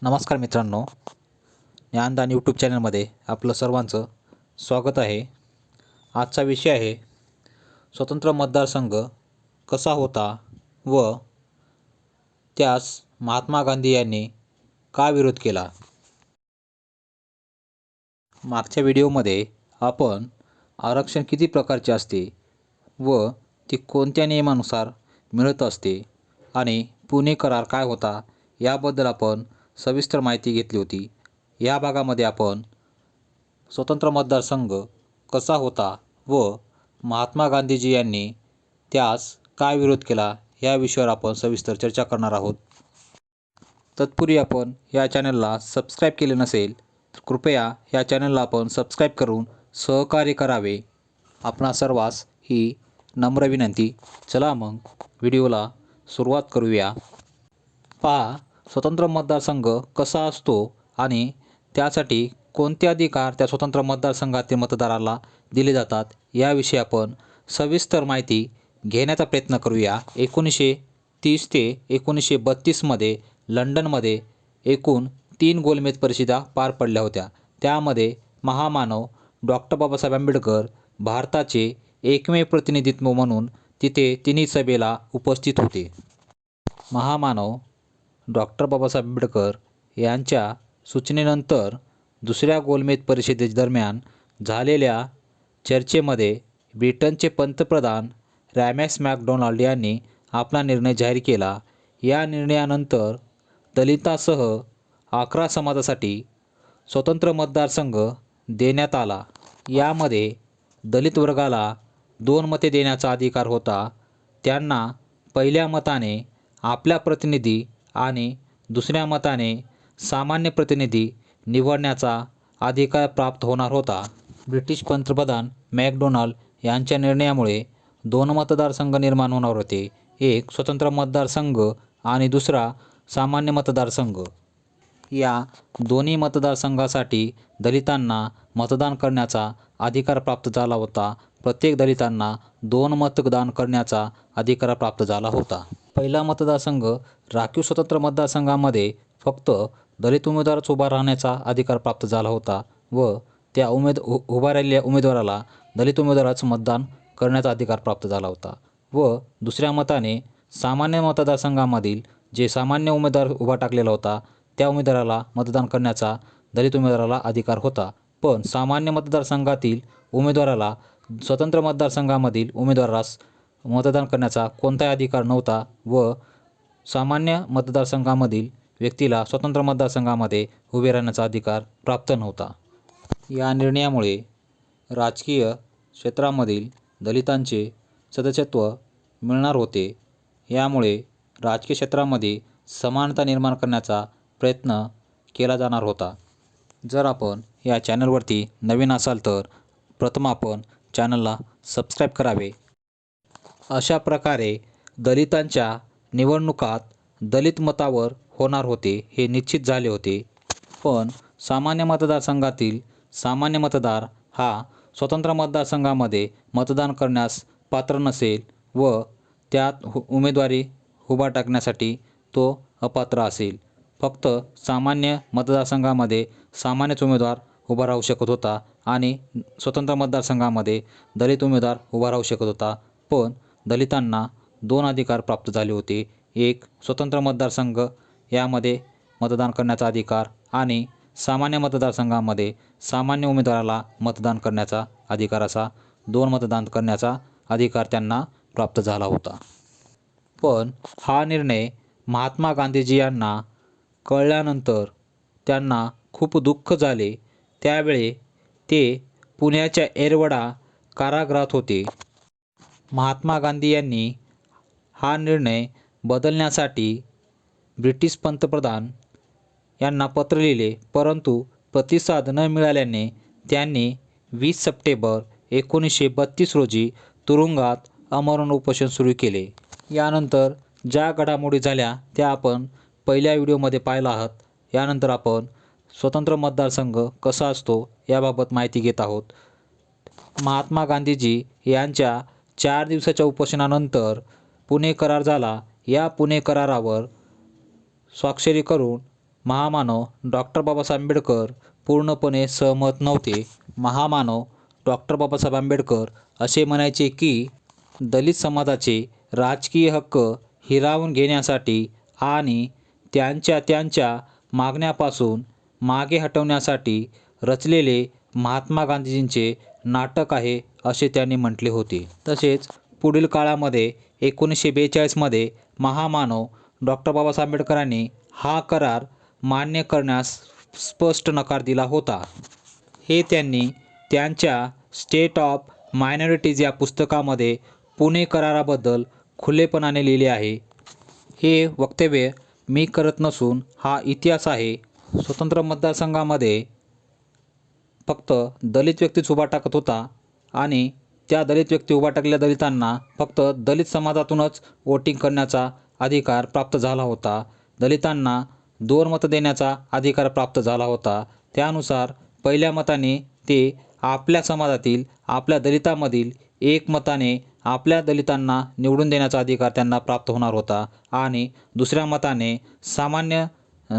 नमस्कार मित्रांनो, ज्ञानदान यूट्यूब चॅनलमध्ये आपलं सर्वांचं स्वागत आहे. आजचा विषय आहे स्वतंत्र मतदारसंघ कसा होता व त्यास महात्मा गांधी यांनी का विरोध केला. मागच्या व्हिडिओमध्ये आपण आरक्षण किती प्रकारचे असते व ते कोणत्या नियमानुसार मिळत असते आणि पुणे करार काय होता याबद्दल आपण सविस्तर माहिती घेतली होती. या भागामध्ये आपण स्वतंत्र मतदारसंघ कसा होता व महात्मा गांधीजी यांनी त्यास काय विरोध केला या विषयावर आपण सविस्तर चर्चा करणार आहोत. तत्पूर्वी आपण या चॅनलला सबस्क्राईब केले नसेल तर कृपया या चॅनलला आपण सबस्क्राईब करून सहकार्य करावे. आपणा सर्वांस ही नम्र विनंती. चला मग व्हिडिओला सुरुवात करूया. पहा, स्वतंत्र मतदारसंघ कसा असतो आणि त्यासाठी कोणते अधिकार त्या स्वतंत्र मतदारसंघातील मतदाराला दिले जातात याविषयी आपण सविस्तर माहिती घेण्याचा प्रयत्न करूया. 1930 ते 1932 लंडनमध्ये एकूण 3 गोलमेज परिषदा पार पडल्या होत्या. त्यामध्ये महामानव डॉक्टर बाबासाहेब आंबेडकर भारताचे एकमेव प्रतिनिधित्व म्हणून तिथे तिन्ही सभेला उपस्थित होते. महामानव डॉक्टर बाबासाहेब आंबेडकर यांच्या सूचनेनंतर दुसऱ्या गोलमेज परिषदेदरम्यान झालेल्या चर्चेमध्ये ब्रिटनचे पंतप्रधान रॅमॅक्स मॅकडोनाल्ड यांनी आपला निर्णय जाहीर केला. या निर्णयानंतर दलितांसह 11 समाजासाठी स्वतंत्र मतदारसंघ देण्यात आला. यामध्ये दलित वर्गाला 2 मते देण्याचा अधिकार होता. त्यांना पहिल्या मताने आपला प्रतिनिधी आणि दुसऱ्या मताने सामान्य प्रतिनिधी निवडण्याचा अधिकार प्राप्त होणार होता. ब्रिटिश पंतप्रधान मॅकडोनाल्ड यांच्या निर्णयामुळे 2 मतदारसंघ निर्माण होणार होते. एक स्वतंत्र मतदारसंघ आणि दुसरा सामान्य मतदारसंघ. या दोन्ही मतदारसंघासाठी दलितांना मतदान करण्याचा अधिकार प्राप्त झाला होता. प्रत्येक दलितांना 2 मतदान करण्याचा अधिकार प्राप्त झाला होता. पहिला मतदारसंघ राखीव स्वतंत्र मतदारसंघामध्ये फक्त दलित उमेदवारच उभा राहण्याचा अधिकार प्राप्त झाला होता व त्या उभा राहिलेल्या उमेदवाराला दलित उमेदवाराच मतदान करण्याचा अधिकार प्राप्त झाला होता. व दुसऱ्या मताने सामान्य मतदारसंघामधील जे सामान्य उमेदवार उभा टाकलेला होता त्या उमेदवाराला मतदान करण्याचा दलित उमेदवाराला अधिकार होता. पण सामान्य मतदारसंघातील उमेदवाराला स्वतंत्र मतदारसंघामधील उमेदवारास मतदान करण्याचा कोणताही अधिकार नव्हता व सामान्य मतदारसंघामधील व्यक्तीला स्वतंत्र मतदारसंघामध्ये उभे राहण्याचा अधिकार प्राप्त नव्हता. या निर्णयामुळे राजकीय क्षेत्रामधील दलितांचे सदस्यत्व मिळणार होते. यामुळे राजकीय क्षेत्रामध्ये समानता निर्माण करण्याचा प्रयत्न केला जाणार होता. जर आपण या चॅनलवरती नवीन असाल तर प्रथम आपण चॅनलला सबस्क्राईब करावे. अशा प्रकारे दलितांच्या निवडणुकात दलित मतावर होणार होते हे निश्चित झाले होते. पण सामान्य मतदारसंघातील सामान्य मतदार हा स्वतंत्र मतदारसंघामध्ये मतदान करण्यास पात्र नसेल व त्यात उमेदवारी उभा टाकण्यासाठी तो अपात्र असेल. फक्त सामान्य मतदारसंघामध्ये सामान्यच उमेदवार उभा राहू शकत होता आणि स्वतंत्र मतदारसंघामध्ये दलित उमेदवार उभा राहू शकत होता. पण दलितांना 2 अधिकार प्राप्त झाले होते. एक स्वतंत्र मतदारसंघ यामध्ये मतदान करण्याचा अधिकार आणि सामान्य मतदारसंघामध्ये सामान्य उमेदवाराला मतदान करण्याचा अधिकार, असा 2 मतदान करण्याचा अधिकार त्यांना प्राप्त झाला होता. पण हा निर्णय महात्मा गांधीजी यांना कळल्यानंतर त्यांना खूप दुःख झाले. त्यावेळी ते पुण्याच्या येरवडा कारागृहात होते. महात्मा गांधी यांनी हा निर्णय बदलण्यासाठी ब्रिटिश पंतप्रधान यांना पत्र लिहिले, परंतु प्रतिसाद न मिळाल्याने त्यांनी 20 सप्टेंबर 1932 रोजी तुरुंगात आमरण उपोषण सुरू केले. यानंतर ज्या घडामोडी झाल्या त्या आपण पहिल्या व्हिडिओमध्ये पाहिला आहात. यानंतर आपण स्वतंत्र मतदारसंघ कसा असतो याबाबत माहिती घेत आहोत. महात्मा गांधीजी यांच्या 4 दिवसाच्या उपोषणानंतर पुणे करार झाला. या पुणे करारावर स्वाक्षरी करून महामानव डॉक्टर बाबासाहेब आंबेडकर पूर्णपणे सहमत नव्हते. महामानव डॉक्टर बाबासाहेब आंबेडकर असे म्हणायचे की दलित समाजाचे राजकीय हक्क हिरावून घेण्यासाठी आणि त्यांच्या मागण्यापासून मागे हटवण्यासाठी रचलेले महात्मा गांधीजींचे नाटक आहे असे त्यांनी म्हटले होते. तसेच पुढील काळामध्ये 1942मध्ये महामानव डॉक्टर बाबासाहेब आंबेडकरांनी हा करार मान्य करण्यास स्पष्ट नकार दिला होता. हे त्यांनी त्यांच्या स्टेट ऑफ मायनॉरिटीज या पुस्तकामध्ये पुणे कराराबद्दल खुलेपणाने लिहिले आहे. हे वक्तव्य मी करत नसून हा इतिहास आहे. स्वतंत्र मतदारसंघामध्ये फक्त दलित व्यक्तीच उभा टाकत होता आणि त्या दलित व्यक्ती उभा टाकलेल्या दलितांना फक्त दलित समाजातूनच वोटिंग करण्याचा अधिकार प्राप्त झाला होता. दलितांना 2 मतं देण्याचा अधिकार प्राप्त झाला होता. त्यानुसार पहिल्या मताने ते आपल्या समाजातील आपल्या दलितामधील 1 मताने आपल्या दलितांना निवडून देण्याचा अधिकार त्यांना प्राप्त होणार होता आणि दुसऱ्या मताने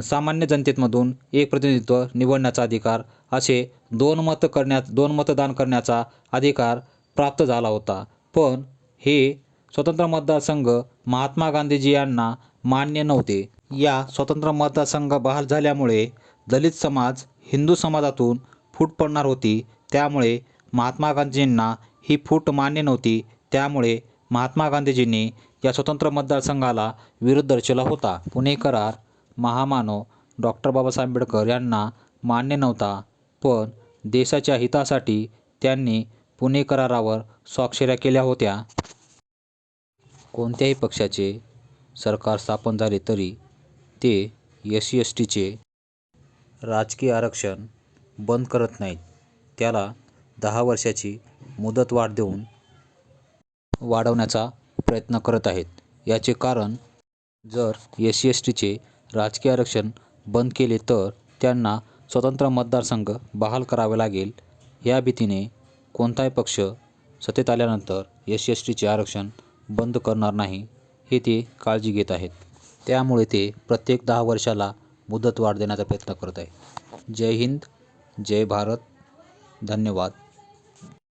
सामान्य जनतेमधून एक प्रतिनिधित्व निवडण्याचा अधिकार असे 2 मतदान करण्याचा अधिकार प्राप्त झाला होता. पण हे स्वतंत्र मतदारसंघ महात्मा गांधीजी यांना मान्य नव्हते. या स्वतंत्र मतदारसंघ बहाल झाल्यामुळे दलित समाज हिंदू समाजातून फूट पडणार होती. त्यामुळे महात्मा गांधीजींना ही फूट मान्य नव्हती. त्यामुळे महात्मा गांधीजींनी या स्वतंत्र मतदारसंघाला विरोध दर्शवला होता. पुणे करार महामानव डॉक्टर बाबासाहेब आंबेडकर यांना मान्य नव्हता. पण देशाच्या हितासाठी त्यांनी पुणे करारावर स्वाक्षऱ्या केल्या होत्या. कोणत्याही पक्षाचे सरकार स्थापन झाले तरी ते SC/STचे राजकीय आरक्षण बंद करत नाहीत. त्याला 10 वर्षाची मुदतवाढ देऊन वाढवण्याचा प्रयत्न करत आहेत. याचे कारण जर SC/STचे राजकीय आरक्षण बंद केले तर त्यांना स्वतंत्र मतदारसंघ बहाल करावे लागेल. या भीतीने कोणताही पक्ष सत्तेत आल्यानंतर SC/STचे आरक्षण बंद करणार नाही हे ते काळजी घेत आहेत. त्यामुळे ते प्रत्येक 10 वर्षाला मुदतवाढ देण्याचा प्रयत्न करत आहेत. जय हिंद, जय भारत, धन्यवाद.